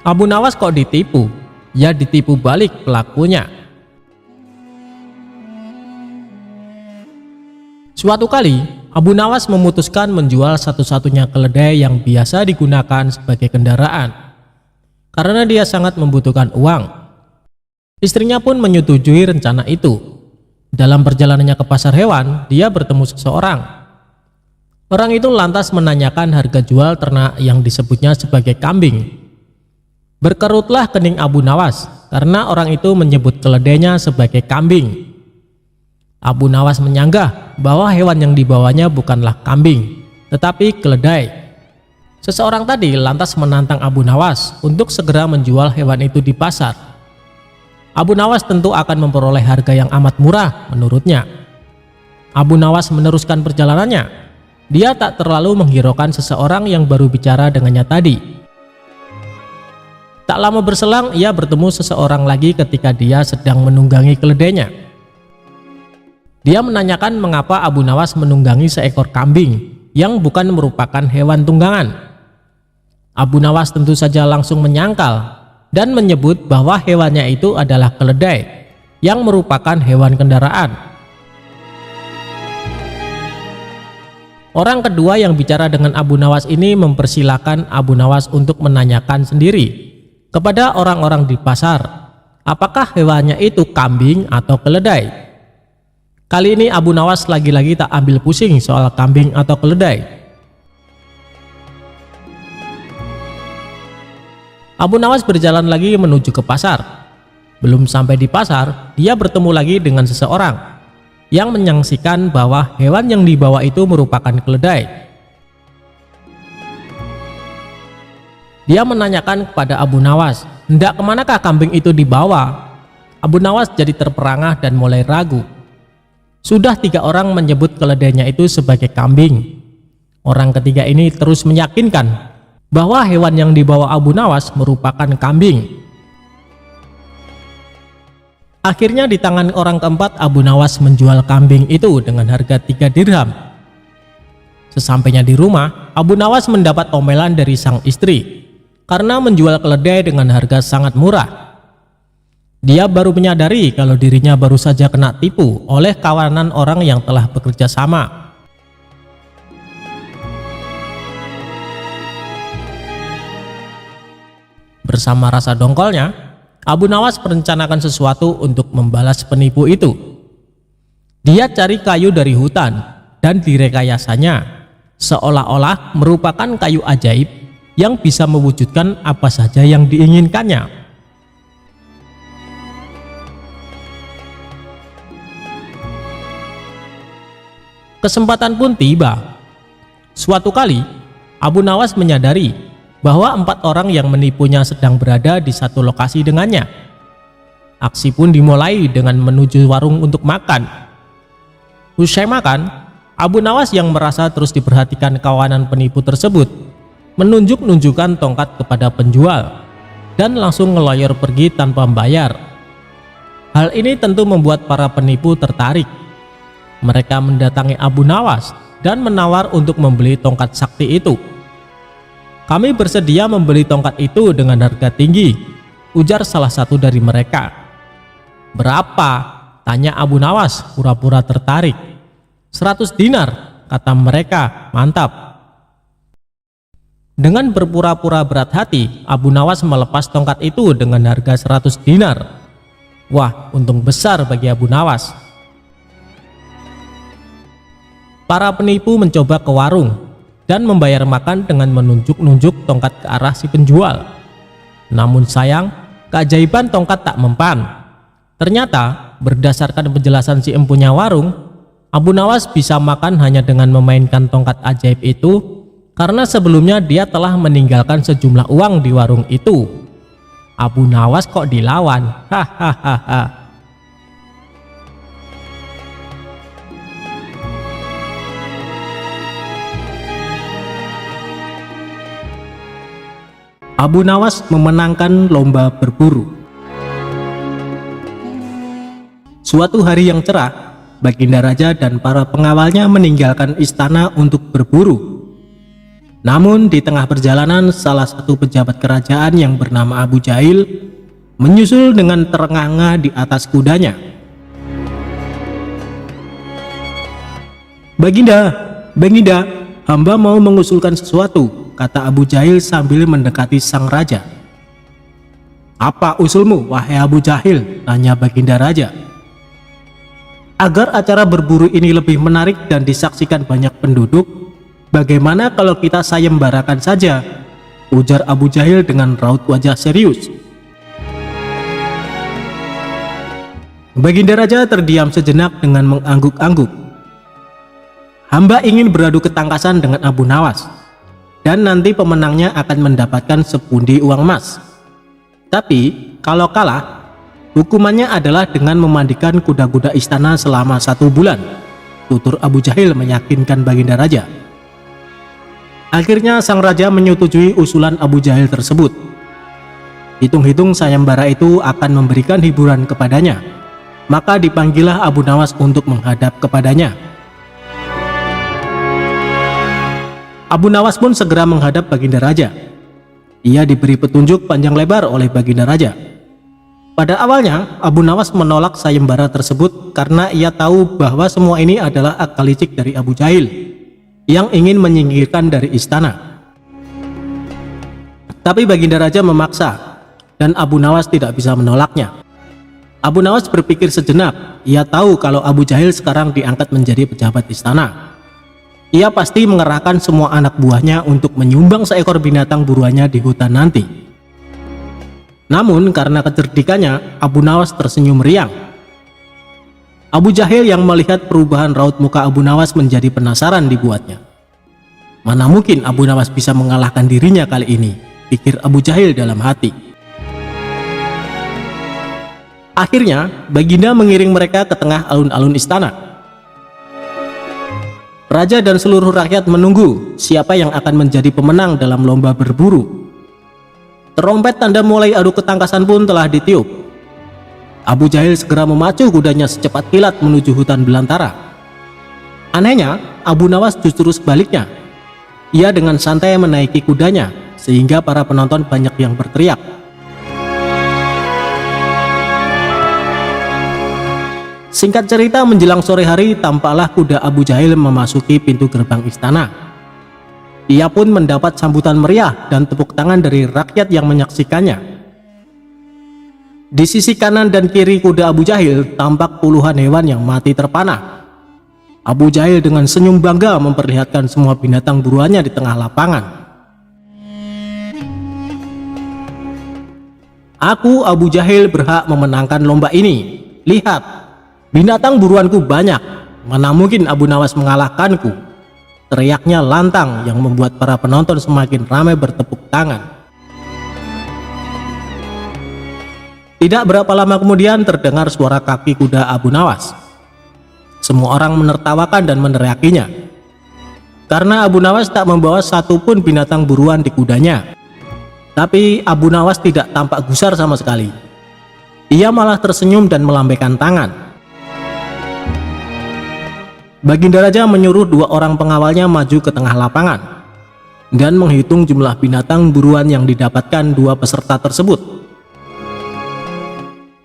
Abu Nawas kok ditipu? Ya ditipu balik pelakunya. Suatu kali, Abu Nawas memutuskan menjual satu-satunya keledai yang biasa digunakan sebagai kendaraan. Karena dia sangat membutuhkan uang. Istrinya pun menyetujui rencana itu. Dalam perjalanannya ke pasar hewan, dia bertemu seseorang. Orang itu lantas menanyakan harga jual ternak yang disebutnya sebagai kambing. Berkerutlah kening Abu Nawas karena orang itu menyebut keledainya sebagai kambing. Abu Nawas menyanggah bahwa hewan yang dibawanya bukanlah kambing, tetapi keledai. Seseorang tadi lantas menantang Abu Nawas untuk segera menjual hewan itu di pasar. Abu Nawas tentu akan memperoleh harga yang amat murah menurutnya. Abu Nawas meneruskan perjalanannya. Dia tak terlalu menghiraukan seseorang yang baru bicara dengannya tadi. Tak lama berselang ia bertemu seseorang lagi ketika dia sedang menunggangi keledainya. Dia menanyakan mengapa Abu Nawas menunggangi seekor kambing yang bukan merupakan hewan tunggangan. Abu Nawas tentu saja langsung menyangkal dan menyebut bahwa hewannya itu adalah keledai yang merupakan hewan kendaraan. Orang kedua yang bicara dengan Abu Nawas ini mempersilahkan Abu Nawas untuk menanyakan sendiri kepada orang-orang di pasar, apakah hewannya itu kambing atau keledai. Kali ini Abu Nawas lagi-lagi tak ambil pusing soal kambing atau keledai. Abu Nawas berjalan lagi menuju ke pasar. Belum sampai di pasar, dia bertemu lagi dengan seseorang yang menyaksikan bahwa hewan yang dibawa itu merupakan keledai. Dia menanyakan kepada Abu Nawas, hendak kemanakah kambing itu dibawa? Abu Nawas jadi terperangah dan mulai ragu. Sudah 3 orang menyebut keledainya itu sebagai kambing. Orang ketiga ini terus meyakinkan bahwa hewan yang dibawa Abu Nawas merupakan kambing. Akhirnya di tangan orang keempat Abu Nawas menjual kambing itu dengan harga 3 dirham. Sesampainya di rumah, Abu Nawas mendapat omelan dari sang istri karena menjual keledai dengan harga sangat murah. Dia baru menyadari kalau dirinya baru saja kena tipu oleh kawanan orang yang telah bekerja sama. Bersama rasa dongkolnya, Abu Nawas merencanakan sesuatu untuk membalas penipu itu. Dia cari kayu dari hutan dan direkayasanya seolah-olah merupakan kayu ajaib yang bisa mewujudkan apa saja yang diinginkannya. Kesempatan pun tiba. Suatu kali, Abu Nawas menyadari bahwa 4 orang yang menipunya sedang berada di satu lokasi dengannya. Aksi pun dimulai dengan menuju warung untuk makan. Usai makan, Abu Nawas yang merasa terus diperhatikan kawanan penipu tersebut menunjuk-nunjukkan tongkat kepada penjual dan langsung ngeloyor pergi tanpa membayar. Hal ini tentu membuat para penipu tertarik. Mereka mendatangi Abu Nawas dan menawar untuk membeli tongkat sakti itu. Kami bersedia membeli tongkat itu dengan harga tinggi, ujar salah satu dari mereka. Berapa? Tanya Abu Nawas pura-pura tertarik. 100 dinar, kata mereka. Mantap. Dengan berpura-pura berat hati, Abu Nawas melepas tongkat itu dengan harga 100 dinar. Wah, untung besar bagi Abu Nawas. Para penipu mencoba ke warung dan membayar makan dengan menunjuk-nunjuk tongkat ke arah si penjual. Namun sayang, keajaiban tongkat tak mempan. Ternyata, berdasarkan penjelasan si empunya warung, Abu Nawas bisa makan hanya dengan memainkan tongkat ajaib itu karena sebelumnya dia telah meninggalkan sejumlah uang di warung itu. Abu Nawas kok dilawan? Hahaha. Abu Nawas memenangkan lomba berburu. Suatu hari yang cerah, Baginda Raja dan para pengawalnya meninggalkan istana untuk berburu. Namun di tengah perjalanan, salah satu pejabat kerajaan yang bernama Abu Jahil menyusul dengan terengah-engah di atas kudanya. Baginda, hamba mau mengusulkan sesuatu, kata Abu Jahil sambil mendekati sang raja. Apa usulmu, wahai Abu Jahil? Tanya Baginda Raja. Agar acara berburu ini lebih menarik dan disaksikan banyak penduduk, bagaimana kalau kita sayembarakan saja? Ujar Abu Jahil dengan raut wajah serius. Baginda Raja terdiam sejenak dengan mengangguk-angguk. Hamba ingin beradu ketangkasan dengan Abu Nawas, dan nanti pemenangnya akan mendapatkan sepundi uang emas. Tapi kalau kalah, hukumannya adalah dengan memandikan kuda-kuda istana selama 1 bulan, tutur Abu Jahil meyakinkan Baginda Raja. Akhirnya sang raja menyetujui usulan Abu Jahil tersebut. Hitung-hitung sayembara itu akan memberikan hiburan kepadanya, maka dipanggillah Abu Nawas untuk menghadap kepadanya. Abu Nawas pun segera menghadap Baginda Raja. Ia diberi petunjuk panjang lebar oleh Baginda Raja. Pada awalnya, Abu Nawas menolak sayembara tersebut karena ia tahu bahwa semua ini adalah akal licik dari Abu Jahil yang ingin menyingkirkan dari istana. Tapi Baginda Raja memaksa, dan Abu Nawas tidak bisa menolaknya. Abu Nawas berpikir sejenak. Ia tahu kalau Abu Jahil sekarang diangkat menjadi pejabat istana. Ia pasti mengerahkan semua anak buahnya untuk menyumbang seekor binatang buruannya di hutan nanti. Namun karena kecerdikannya, Abu Nawas tersenyum riang. Abu Jahil yang melihat perubahan raut muka Abu Nawas menjadi penasaran dibuatnya. Mana mungkin Abu Nawas bisa mengalahkan dirinya kali ini, pikir Abu Jahil dalam hati. Akhirnya, Baginda mengiring mereka ke tengah alun-alun istana. Raja dan seluruh rakyat menunggu siapa yang akan menjadi pemenang dalam lomba berburu. Terompet tanda mulai adu ketangkasan pun telah ditiup. Abu Jahil segera memacu kudanya secepat kilat menuju hutan belantara. Anehnya, Abu Nawas justru sebaliknya. Ia dengan santai menaiki kudanya, sehingga para penonton banyak yang berteriak. Singkat cerita, menjelang sore hari, tampaklah kuda Abu Jahil memasuki pintu gerbang istana. Ia pun mendapat sambutan meriah dan tepuk tangan dari rakyat yang menyaksikannya. Di sisi kanan dan kiri kuda Abu Jahil tampak puluhan hewan yang mati terpanah. Abu Jahil dengan senyum bangga memperlihatkan semua binatang buruannya di tengah lapangan. Aku, Abu Jahil, berhak memenangkan lomba ini. Lihat, binatang buruanku banyak, mana mungkin Abu Nawas mengalahkanku? Teriaknya lantang yang membuat para penonton semakin ramai bertepuk tangan. Tidak berapa lama kemudian terdengar suara kaki kuda Abu Nawas. Semua orang menertawakan dan meneriakinya, karena Abu Nawas tak membawa satupun binatang buruan di kudanya. Tapi Abu Nawas tidak tampak gusar sama sekali. Ia malah tersenyum dan melambaikan tangan. Baginda Raja menyuruh 2 orang pengawalnya maju ke tengah lapangan dan menghitung jumlah binatang buruan yang didapatkan 2 peserta tersebut.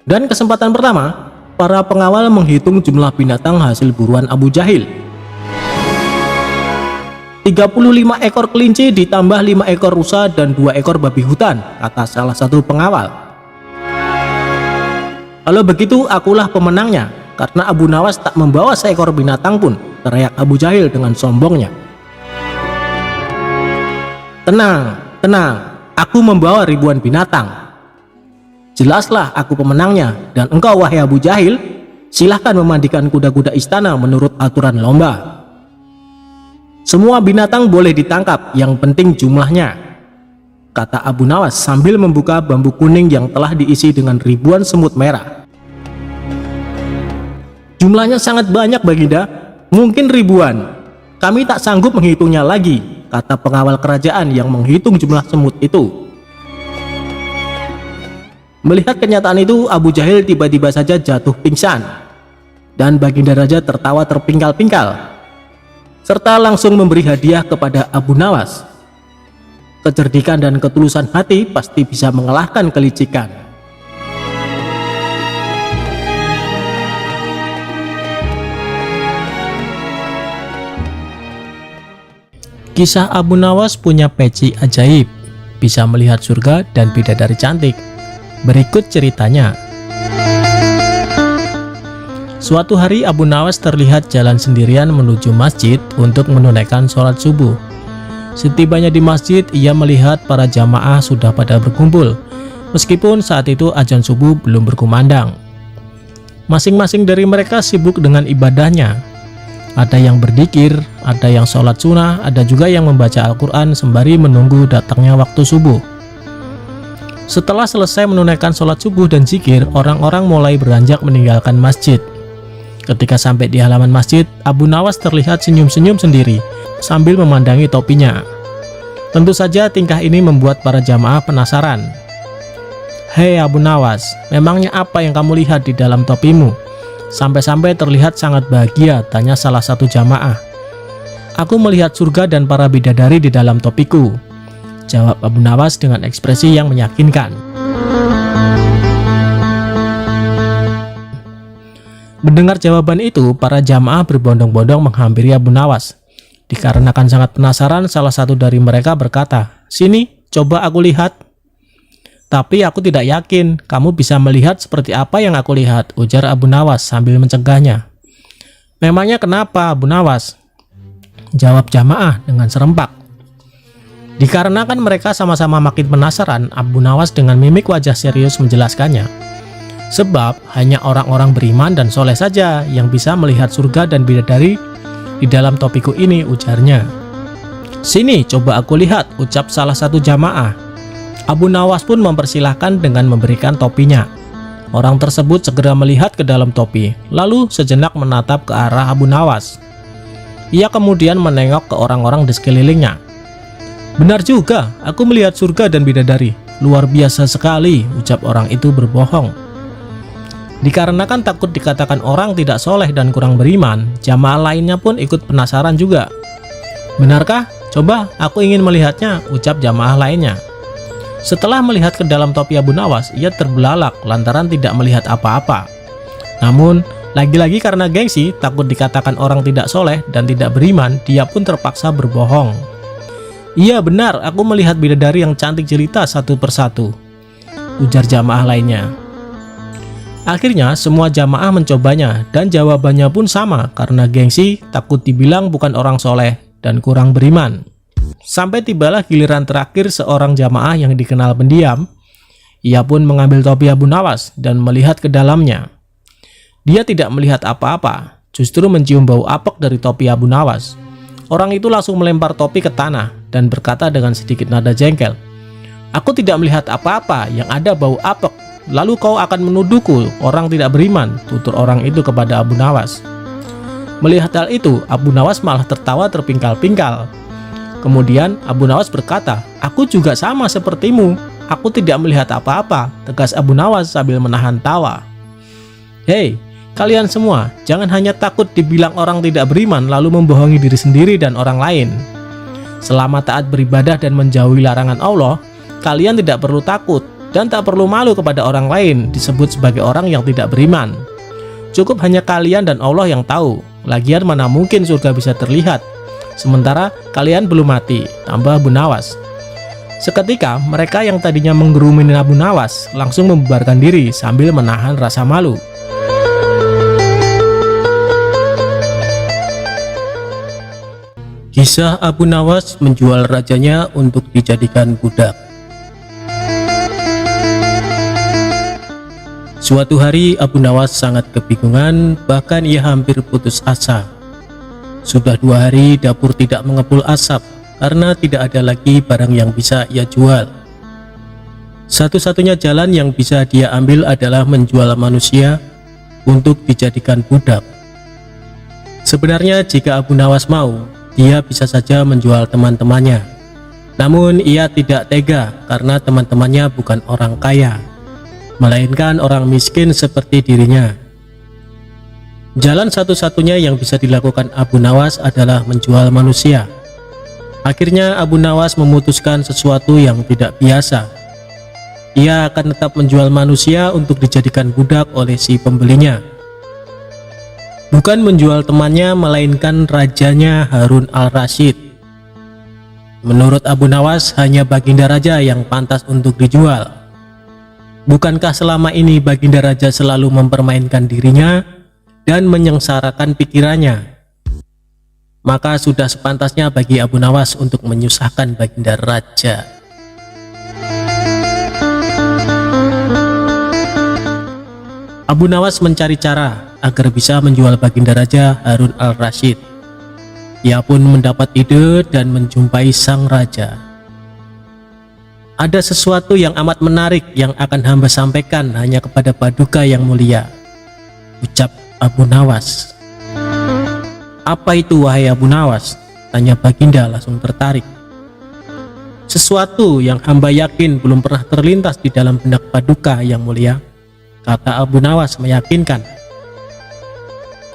Dan kesempatan pertama, para pengawal menghitung jumlah binatang hasil buruan Abu Jahil. 35 ekor kelinci ditambah 5 ekor rusa dan 2 ekor babi hutan, kata salah satu pengawal. Kalau begitu akulah pemenangnya, karena Abu Nawas tak membawa seekor binatang pun, teriak Abu Jahil dengan sombongnya. Tenang, aku membawa ribuan binatang. Jelaslah aku pemenangnya, dan engkau wahai Abu Jahil, silahkan memandikan kuda-kuda istana menurut aturan lomba. Semua binatang boleh ditangkap, yang penting jumlahnya, kata Abu Nawas sambil membuka bambu kuning yang telah diisi dengan ribuan semut merah. Jumlahnya sangat banyak Baginda, mungkin ribuan. Kami tak sanggup menghitungnya lagi, kata pengawal kerajaan yang menghitung jumlah semut itu. Melihat kenyataan itu, Abu Jahil tiba-tiba saja jatuh pingsan, dan Baginda Raja tertawa terpingkal-pingkal, serta langsung memberi hadiah kepada Abu Nawas. Kecerdikan dan ketulusan hati pasti bisa mengalahkan kelicikan. Kisah Abu Nawas punya peci ajaib, bisa melihat surga dan bidadari cantik. Berikut ceritanya. Suatu hari Abu Nawas terlihat jalan sendirian menuju masjid untuk menunaikan sholat subuh. Setibanya di masjid, ia melihat para jamaah sudah pada berkumpul, meskipun saat itu azan subuh belum berkumandang. Masing-masing dari mereka sibuk dengan ibadahnya. Ada yang berzikir, ada yang sholat sunnah, ada juga yang membaca Al-Quran sembari menunggu datangnya waktu subuh. Setelah selesai menunaikan sholat subuh dan zikir, orang-orang mulai beranjak meninggalkan masjid. Ketika sampai di halaman masjid, Abu Nawas terlihat senyum-senyum sendiri sambil memandangi topinya. Tentu saja tingkah ini membuat para jamaah penasaran. "Hei Abu Nawas, memangnya apa yang kamu lihat di dalam topimu? Sampai-sampai terlihat sangat bahagia," tanya salah satu jamaah. "Aku melihat surga dan para bidadari di dalam topiku," jawab Abu Nawas dengan ekspresi yang meyakinkan. Mendengar jawaban itu, para jamaah berbondong-bondong menghampiri Abu Nawas. Dikarenakan sangat penasaran, salah satu dari mereka berkata, "Sini, coba aku lihat." "Tapi aku tidak yakin kamu bisa melihat seperti apa yang aku lihat," ujar Abu Nawas sambil mencegahnya. "Memangnya kenapa, Abu Nawas?" jawab jamaah dengan serempak. Dikarenakan mereka sama-sama makin penasaran, Abu Nawas dengan mimik wajah serius menjelaskannya. "Sebab hanya orang-orang beriman dan soleh saja yang bisa melihat surga dan bidadari di dalam topiku ini," ujarnya. "Sini, coba aku lihat," ucap salah satu jamaah. Abu Nawas pun mempersilahkan dengan memberikan topinya. Orang tersebut segera melihat ke dalam topi, lalu sejenak menatap ke arah Abu Nawas. Ia kemudian menengok ke orang-orang di sekelilingnya. "Benar juga, aku melihat surga dan bidadari. Luar biasa sekali," ucap orang itu berbohong. Dikarenakan takut dikatakan orang tidak soleh dan kurang beriman, jamaah lainnya pun ikut penasaran juga. "Benarkah? Coba, aku ingin melihatnya," ucap jamaah lainnya. Setelah melihat ke dalam topi Abu Nawas, ia terbelalak lantaran tidak melihat apa-apa. Namun, lagi-lagi karena gengsi, takut dikatakan orang tidak soleh dan tidak beriman, dia pun terpaksa berbohong. "Iya benar, aku melihat bidadari yang cantik jelita satu persatu," ujar jamaah lainnya. Akhirnya, semua jamaah mencobanya dan jawabannya pun sama karena gengsi, takut dibilang bukan orang soleh dan kurang beriman. Sampai tibalah giliran terakhir seorang jamaah yang dikenal pendiam. Ia pun mengambil topi Abu Nawas dan melihat ke dalamnya. Dia tidak melihat apa-apa, justru mencium bau apek dari topi Abu Nawas. Orang itu langsung melempar topi ke tanah dan berkata dengan sedikit nada jengkel, "Aku tidak melihat apa-apa, yang ada bau apek. Lalu kau akan menuduhku orang tidak beriman," tutur orang itu kepada Abu Nawas. Melihat hal itu, Abu Nawas malah tertawa terpingkal-pingkal. Kemudian Abu Nawas berkata, "Aku juga sama sepertimu. Aku tidak melihat apa-apa," tegas Abu Nawas sambil menahan tawa. "Hei, kalian semua, jangan hanya takut dibilang orang tidak beriman lalu membohongi diri sendiri dan orang lain. Selama taat beribadah dan menjauhi larangan Allah, kalian tidak perlu takut dan tak perlu malu kepada orang lain disebut sebagai orang yang tidak beriman. Cukup hanya kalian dan Allah yang tahu. Lagian mana mungkin surga bisa terlihat sementara kalian belum mati," tambah Abu Nawas. Seketika mereka yang tadinya menggerumuni Abu Nawas langsung membubarkan diri sambil menahan rasa malu. Kisah Abu Nawas menjual rajanya untuk dijadikan budak. Suatu hari Abu Nawas sangat kebingungan, bahkan ia hampir putus asa. Sudah 2 hari dapur tidak mengepul asap karena tidak ada lagi barang yang bisa ia jual. Satu-satunya jalan yang bisa dia ambil adalah menjual manusia untuk dijadikan budak. Sebenarnya jika Abu Nawas mau, dia bisa saja menjual teman-temannya. Namun ia tidak tega karena teman-temannya bukan orang kaya, melainkan orang miskin seperti dirinya. Jalan satu-satunya yang bisa dilakukan Abu Nawas adalah menjual manusia. Akhirnya Abu Nawas memutuskan sesuatu yang tidak biasa. Ia akan tetap menjual manusia untuk dijadikan budak oleh si pembelinya. Bukan menjual temannya, melainkan rajanya Harun al-Rasyid. Menurut Abu Nawas, hanya Baginda Raja yang pantas untuk dijual. Bukankah selama ini Baginda Raja selalu mempermainkan dirinya dan menyengsarakan pikirannya? Maka sudah sepantasnya bagi Abu Nawas untuk menyusahkan Baginda Raja. Abu Nawas mencari cara agar bisa menjual Baginda Raja Harun al-Rasyid. Ia pun mendapat ide dan menjumpai sang raja. Ada sesuatu yang amat menarik yang akan hamba sampaikan hanya kepada Paduka yang mulia, ucap Abu Nawas. Apa itu wahai Abu Nawas? Tanya Baginda langsung tertarik. Sesuatu yang hamba yakin belum pernah terlintas di dalam benak Paduka yang mulia, kata Abu Nawas meyakinkan.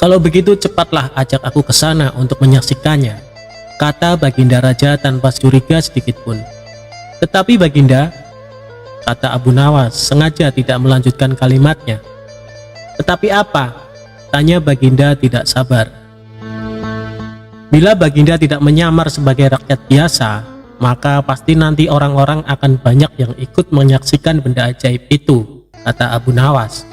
Kalau begitu cepatlah ajak aku ke sana untuk menyaksikannya, kata Baginda Raja tanpa curiga sedikit pun. Tetapi Baginda, kata Abu Nawas sengaja tidak melanjutkan kalimatnya. Tetapi apa? Tanya Baginda tidak sabar. Bila Baginda tidak menyamar sebagai rakyat biasa, maka pasti nanti orang-orang akan banyak yang ikut menyaksikan benda ajaib itu, kata Abu Nawas.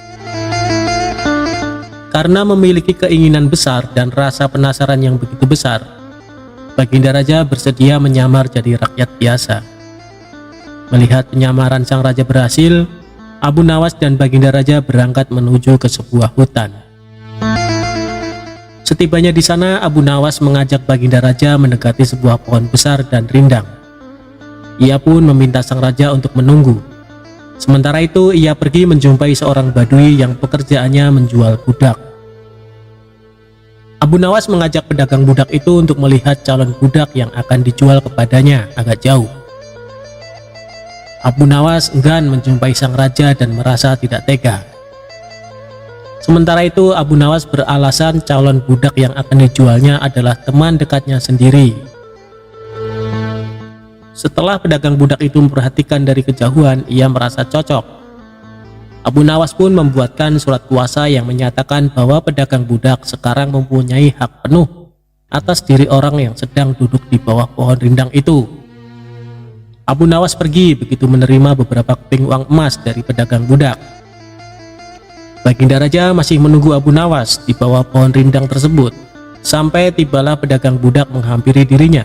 Karena memiliki keinginan besar dan rasa penasaran yang begitu besar, Baginda Raja bersedia menyamar jadi rakyat biasa. Melihat penyamaran sang raja berhasil, Abu Nawas dan Baginda Raja berangkat menuju ke sebuah hutan. Setibanya di sana, Abu Nawas mengajak Baginda Raja mendekati sebuah pohon besar dan rindang. Ia pun meminta sang raja untuk menunggu. Sementara itu, ia pergi menjumpai seorang badui yang pekerjaannya menjual budak. Abu Nawas mengajak pedagang budak itu untuk melihat calon budak yang akan dijual kepadanya agak jauh. Abu Nawas enggan menjumpai sang raja dan merasa tidak tega. Sementara itu, Abu Nawas beralasan calon budak yang akan dijualnya adalah teman dekatnya sendiri. Setelah pedagang budak itu memperhatikan dari kejauhan, ia merasa cocok. Abu Nawas pun membuatkan surat kuasa yang menyatakan bahwa pedagang budak sekarang mempunyai hak penuh atas diri orang yang sedang duduk di bawah pohon rindang itu. Abu Nawas pergi begitu menerima beberapa keping uang emas dari pedagang budak. Baginda Raja masih menunggu Abu Nawas di bawah pohon rindang tersebut sampai tibalah pedagang budak menghampiri dirinya.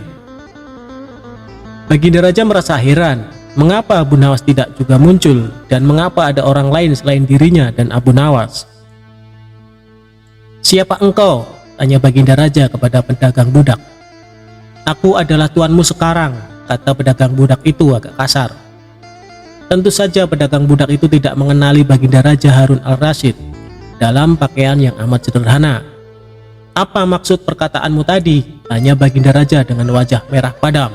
Baginda Raja merasa heran mengapa Abu Nawas tidak juga muncul dan mengapa ada orang lain selain dirinya dan Abu Nawas. Siapa engkau? Tanya Baginda Raja kepada pedagang budak. Aku adalah tuanmu sekarang, kata pedagang budak itu agak kasar. Tentu saja pedagang budak itu tidak mengenali Baginda Raja Harun al-Rasyid dalam pakaian yang amat sederhana. Apa maksud perkataanmu tadi? Tanya Baginda Raja dengan wajah merah padam.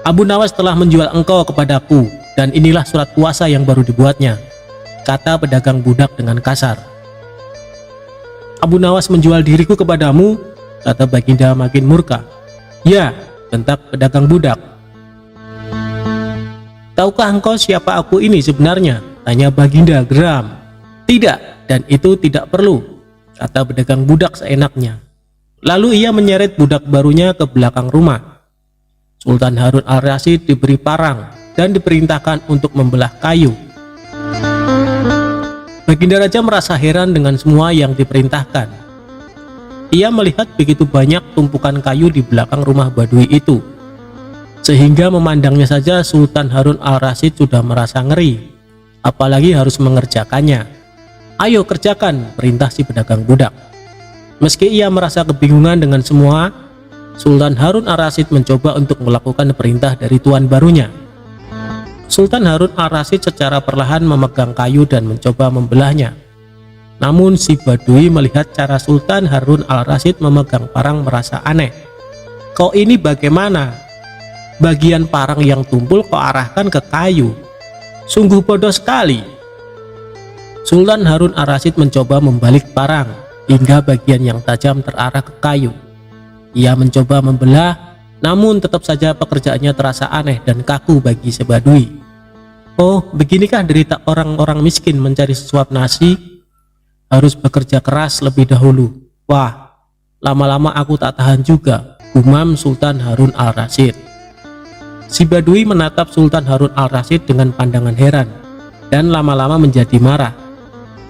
Abu Nawas telah menjual engkau kepadaku dan inilah surat kuasa yang baru dibuatnya, kata pedagang budak dengan kasar. Abu Nawas menjual diriku kepadamu, kata Baginda makin murka. Ya, bentak pedagang budak. Tahukah engkau siapa aku ini sebenarnya? Tanya Baginda geram. Tidak, dan itu tidak perlu, kata pedagang budak seenaknya. Lalu ia menyeret budak barunya ke belakang rumah. Sultan Harun al-Rasyid diberi parang dan diperintahkan untuk membelah kayu. Baginda Raja merasa heran dengan semua yang diperintahkan. Ia melihat begitu banyak tumpukan kayu di belakang rumah Badui itu, sehingga memandangnya saja Sultan Harun al-Rasyid sudah merasa ngeri, apalagi harus mengerjakannya. Ayo kerjakan, perintah si pedagang budak. Meski ia merasa kebingungan dengan semua, Sultan Harun al-Rasyid mencoba untuk melakukan perintah dari tuan barunya. Sultan Harun al-Rasyid secara perlahan memegang kayu dan mencoba membelahnya. Namun si Badui melihat cara Sultan Harun al-Rasyid memegang parang merasa aneh. Kau ini bagaimana? Bagian parang yang tumpul kau arahkan ke kayu. Sungguh bodoh sekali. Sultan Harun al-Rasyid mencoba membalik parang hingga bagian yang tajam terarah ke kayu. Ia mencoba membelah, Namun tetap saja pekerjaannya terasa aneh dan kaku bagi si Badui. Oh, beginikah derita orang-orang miskin mencari sesuap nasi? Harus bekerja keras lebih dahulu. Wah, lama-lama aku tak tahan juga, gumam Sultan Harun al-Rasyid. Si Badui menatap Sultan Harun al-Rasyid dengan pandangan heran, dan lama-lama menjadi marah.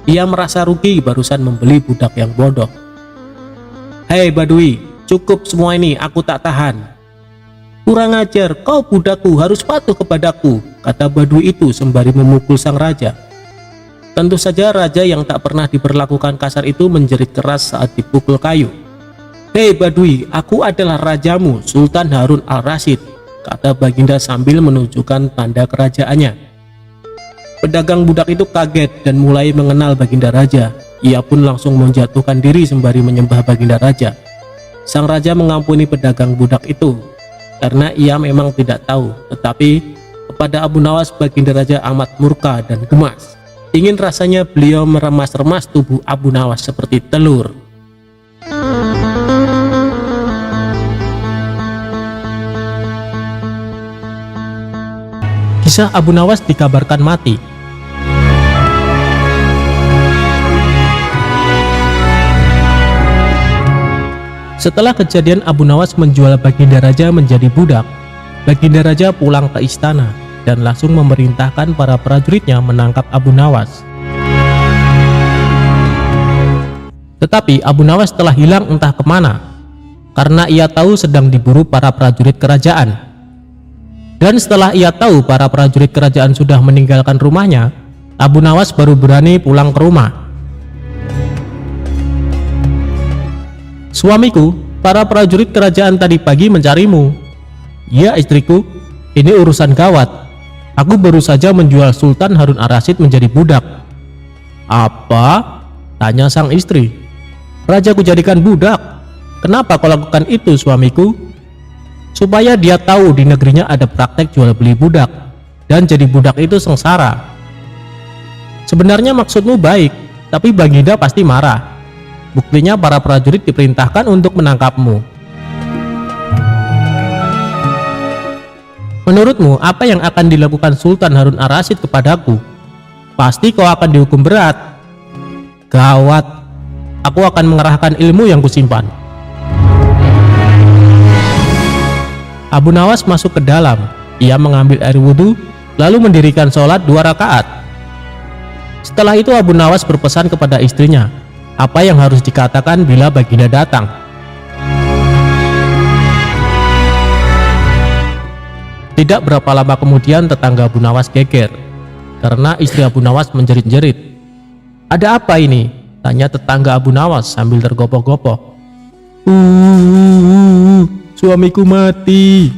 Ia merasa rugi barusan membeli budak yang bodoh. Hei Badui, cukup semua ini, aku tak tahan. Kurang ajar, kau budakku, harus patuh kepadaku, kata Badui itu sembari memukul sang raja. Tentu saja raja yang tak pernah diperlakukan kasar itu menjerit keras saat dipukul kayu. Hei Badui, aku adalah rajamu, Sultan Harun al-Rasyid, kata Baginda sambil menunjukkan tanda kerajaannya. Pedagang budak itu kaget dan mulai mengenal Baginda Raja. Ia pun langsung menjatuhkan diri sembari menyembah Baginda Raja. Sang raja mengampuni pedagang budak itu karena ia memang tidak tahu, tetapi kepada Abu Nawas Baginda Raja amat murka dan gemas. Ingin rasanya beliau meremas-remas tubuh Abu Nawas seperti telur. Kisah Abu Nawas dikabarkan mati. Setelah kejadian Abu Nawas menjual Baginda Raja menjadi budak, Baginda Raja pulang ke istana dan langsung memerintahkan para prajuritnya menangkap Abu Nawas. Tetapi Abu Nawas telah hilang entah kemana, karena ia tahu sedang diburu para prajurit kerajaan. Dan setelah ia tahu para prajurit kerajaan sudah meninggalkan rumahnya, Abu Nawas baru berani pulang ke rumah. Suamiku, para prajurit kerajaan tadi pagi mencarimu. Ya istriku, ini urusan gawat. Aku baru saja menjual Sultan Harun al-Rasyid menjadi budak. Apa? Tanya sang istri. Raja ku jadikan budak. Kenapa kau lakukan itu suamiku? Supaya dia tahu di negerinya ada praktek jual beli budak, dan jadi budak itu sengsara. Sebenarnya maksudmu baik, tapi Baginda pasti marah. Buktinya para prajurit diperintahkan untuk menangkapmu. Menurutmu apa yang akan dilakukan Sultan Harun al-Rasyid kepadaku? Pasti kau akan dihukum berat. Gawat, aku akan mengerahkan ilmu yang kusimpan. Abu Nawas masuk ke dalam. Ia mengambil air wudhu, lalu mendirikan sholat 2 rakaat. Setelah itu Abu Nawas berpesan kepada istrinya apa yang harus dikatakan bila Baginda datang. Tidak berapa lama kemudian tetangga Abu Nawas geger karena istri Abu Nawas menjerit-jerit. Ada apa ini? Tanya tetangga Abu Nawas sambil tergopoh-gopoh. Suamiku mati.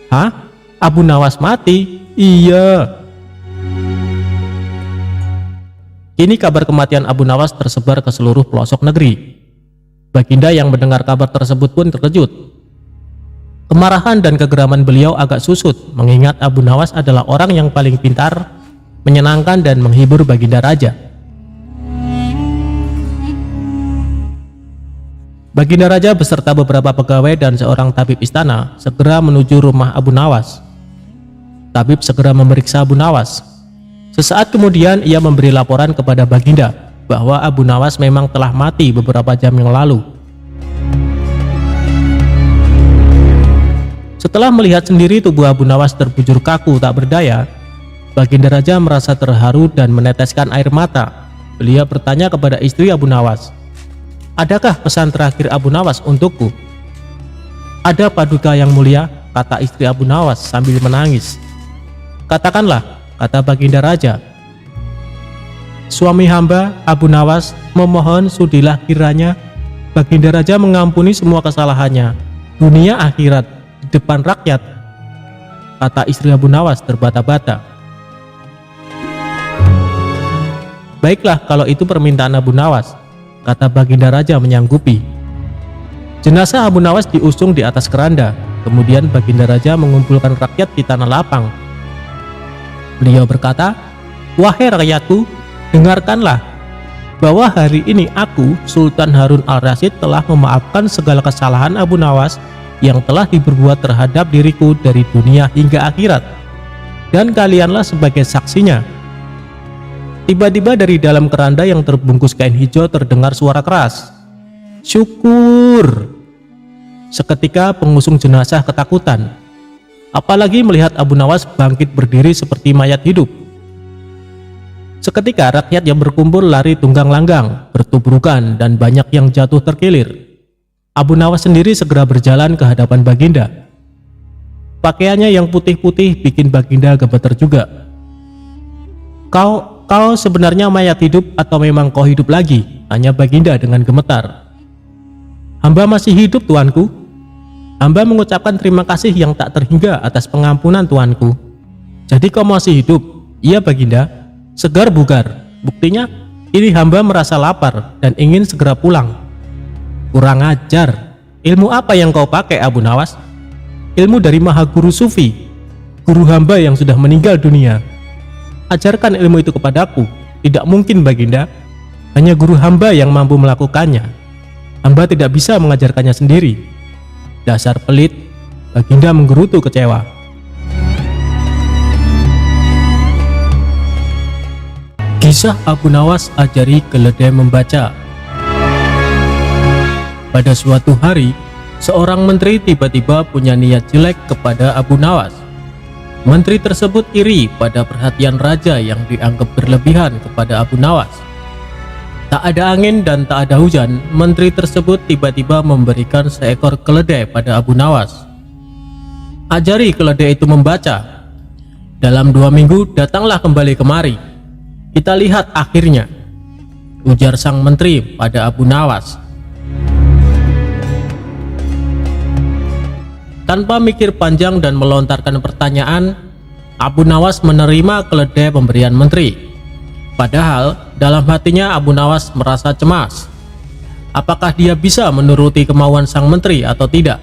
Hah? Abu Nawas mati? Iya. Kini kabar kematian Abu Nawas tersebar ke seluruh pelosok negeri. Baginda yang mendengar kabar tersebut pun terkejut. Kemarahan dan kegeraman beliau agak susut mengingat Abu Nawas adalah orang yang paling pintar, menyenangkan dan menghibur Baginda Raja. Baginda Raja beserta beberapa pegawai dan seorang tabib istana segera menuju rumah Abu Nawas. Tabib segera memeriksa Abu Nawas. Sesaat kemudian ia memberi laporan kepada Baginda bahwa Abu Nawas memang telah mati beberapa jam yang lalu. Setelah melihat sendiri tubuh Abu Nawas terbujur kaku tak berdaya, Baginda Raja merasa terharu dan meneteskan air mata. Beliau bertanya kepada istri Abu Nawas, "Adakah pesan terakhir Abu Nawas untukku?" "Ada Paduka yang mulia," kata istri Abu Nawas sambil menangis. "Katakanlah," kata Baginda Raja. "Suami hamba Abu Nawas memohon sudilah kiranya Baginda Raja mengampuni semua kesalahannya, dunia akhirat, di depan rakyat," kata istri Abu Nawas terbata-bata. "Baiklah kalau itu permintaan Abu Nawas," kata Baginda Raja menyanggupi. Jenazah Abu Nawas diusung di atas keranda. Kemudian Baginda Raja mengumpulkan rakyat di tanah lapang. Beliau berkata, "Wahai rakyatku, dengarkanlah bahwa hari ini aku, Sultan Harun al-Rasyid, telah memaafkan segala kesalahan Abu Nawas yang telah diperbuat terhadap diriku dari dunia hingga akhirat, dan kalianlah sebagai saksinya." Tiba-tiba dari dalam keranda yang terbungkus kain hijau terdengar suara keras, "Syukur!" Seketika pengusung jenazah ketakutan, apalagi melihat Abu Nawas bangkit berdiri seperti mayat hidup. Seketika rakyat yang berkumpul lari tunggang langgang, bertubrukan, dan banyak yang jatuh terkilir. Abu Nawas sendiri segera berjalan ke hadapan Baginda. Pakaiannya yang putih-putih bikin Baginda gemeter juga. Kau sebenarnya mayat hidup atau memang kau hidup lagi?" tanya Baginda dengan gemetar. "Hamba masih hidup, tuanku. Hamba mengucapkan terima kasih yang tak terhingga atas pengampunan tuanku." "Jadi kau masih hidup?" "Iya Baginda, segar bugar. Buktinya, ini hamba merasa lapar dan ingin segera pulang." "Kurang ajar. Ilmu apa yang kau pakai, Abu Nawas?" "Ilmu dari Maha Guru Sufi, guru hamba yang sudah meninggal dunia. Ajarkan ilmu itu kepadaku." "Tidak mungkin Baginda, hanya guru hamba yang mampu melakukannya. Hamba tidak bisa mengajarkannya sendiri." "Dasar pelit," Baginda menggerutu kecewa. Kisah Abu Nawas ajari keledai membaca. Pada suatu hari, seorang menteri tiba-tiba punya niat jelek kepada Abu Nawas. Menteri tersebut iri pada perhatian raja yang dianggap berlebihan kepada Abu Nawas. Tak ada angin dan tak ada hujan, menteri tersebut tiba-tiba memberikan seekor keledai pada Abu Nawas. "Ajari keledai itu membaca. Dalam 2 minggu datanglah kembali kemari. Kita lihat akhirnya," ujar sang menteri pada Abu Nawas. Tanpa mikir panjang dan melontarkan pertanyaan, Abu Nawas menerima keledai pemberian menteri. Padahal dalam hatinya Abu Nawas merasa cemas. Apakah dia bisa menuruti kemauan sang menteri atau tidak?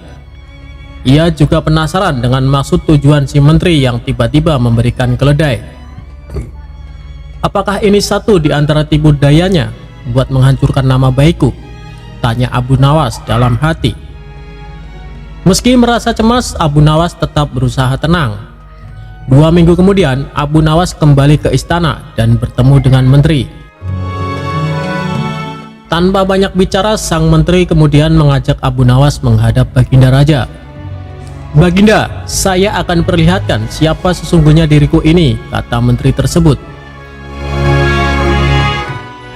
Ia juga penasaran dengan maksud tujuan si menteri yang tiba-tiba memberikan keledai. "Apakah ini satu di antara tipu dayanya buat menghancurkan nama baikku?" tanya Abu Nawas dalam hati. Meski merasa cemas, Abu Nawas tetap berusaha tenang. 2 minggu kemudian, Abu Nawas kembali ke istana dan bertemu dengan menteri. Tanpa banyak bicara, sang menteri kemudian mengajak Abu Nawas menghadap Baginda Raja. "Baginda, saya akan perlihatkan siapa sesungguhnya diriku ini," kata menteri tersebut.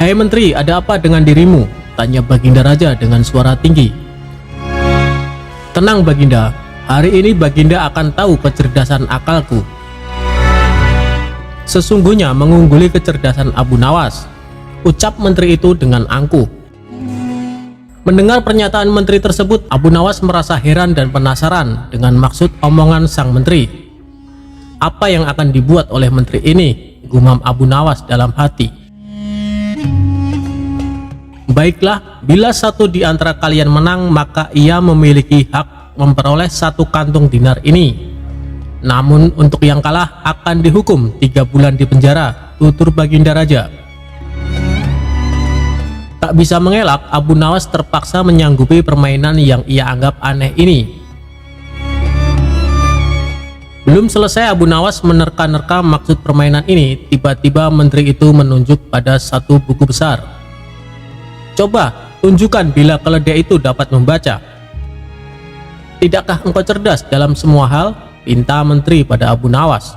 "Hei menteri, ada apa dengan dirimu?" tanya Baginda Raja dengan suara tinggi. "Tenang Baginda, hari ini Baginda akan tahu kecerdasan akalku." Sesungguhnya mengungguli kecerdasan Abu Nawas, ucap menteri itu dengan angkuh. Mendengar pernyataan menteri tersebut, Abu Nawas merasa heran dan penasaran dengan maksud omongan sang menteri. Apa yang akan dibuat oleh menteri ini, gumam Abu Nawas dalam hati. "Baiklah, bila satu di antara kalian menang, maka ia memiliki hak memperoleh 1 kantung dinar ini. Namun untuk yang kalah akan dihukum 3 bulan di penjara," tutur Baginda Raja. Tak bisa mengelak, Abu Nawas terpaksa menyanggupi permainan yang ia anggap aneh ini. Belum selesai Abu Nawas menerka-nerka maksud permainan ini, tiba-tiba menteri itu menunjuk pada satu buku besar. "Coba tunjukkan bila keledai itu dapat membaca." "Tidakkah engkau cerdas dalam semua hal?" pinta menteri pada Abu Nawas.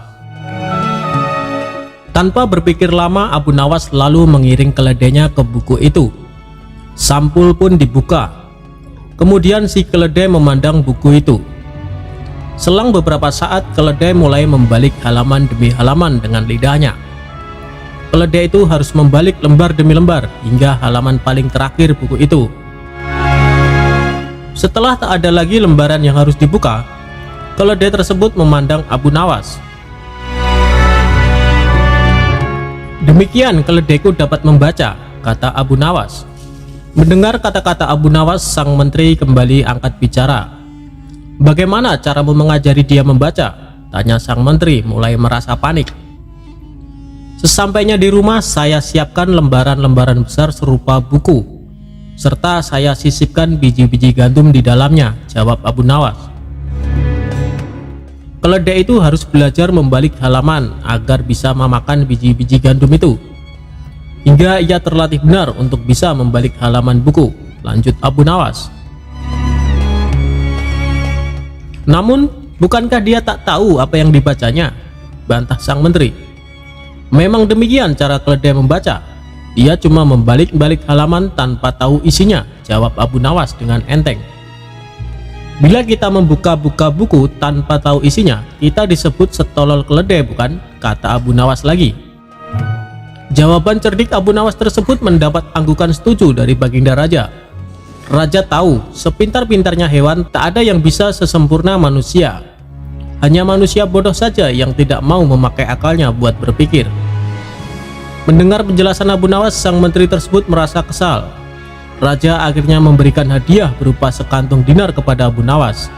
Tanpa berpikir lama, Abu Nawas lalu mengiring keledainya ke buku itu. Sampul pun dibuka. Kemudian si keledai memandang buku itu. Selang beberapa saat, keledai mulai membalik halaman demi halaman dengan lidahnya. Keledai itu harus membalik lembar demi lembar hingga halaman paling terakhir buku itu. Setelah tak ada lagi lembaran yang harus dibuka, keledai tersebut memandang Abu Nawas. "Demikian keledaiku dapat membaca," kata Abu Nawas. Mendengar kata-kata Abu Nawas, sang menteri kembali angkat bicara. "Bagaimana caramu mengajari dia membaca?" tanya sang menteri mulai merasa panik. "Sesampainya di rumah, saya siapkan lembaran-lembaran besar serupa buku. serta saya sisipkan biji-biji gandum di dalamnya, jawab Abu Nawas. Keledai itu harus belajar membalik halaman agar bisa memakan biji-biji gandum itu, hingga ia terlatih benar untuk bisa membalik halaman buku, lanjut Abu Nawas. Namun, bukankah dia tak tahu apa yang dibacanya? Bantah sang menteri. Memang demikian cara keledai membaca. Dia cuma membalik-balik halaman tanpa tahu isinya, jawab Abu Nawas dengan enteng. Bila kita membuka-buka buku tanpa tahu isinya, kita disebut setolol keledai, bukan? Kata Abu Nawas lagi. Jawaban cerdik Abu Nawas tersebut mendapat anggukan setuju dari Baginda Raja. Raja tahu, sepintar-pintarnya hewan tak ada yang bisa sesempurna manusia. Hanya manusia bodoh saja yang tidak mau memakai akalnya buat berpikir. Mendengar penjelasan Abu Nawas, sang menteri tersebut merasa kesal. Raja akhirnya memberikan hadiah berupa sekantung dinar kepada Abu Nawas.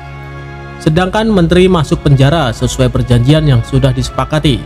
Sedangkan menteri masuk penjara sesuai perjanjian yang sudah disepakati.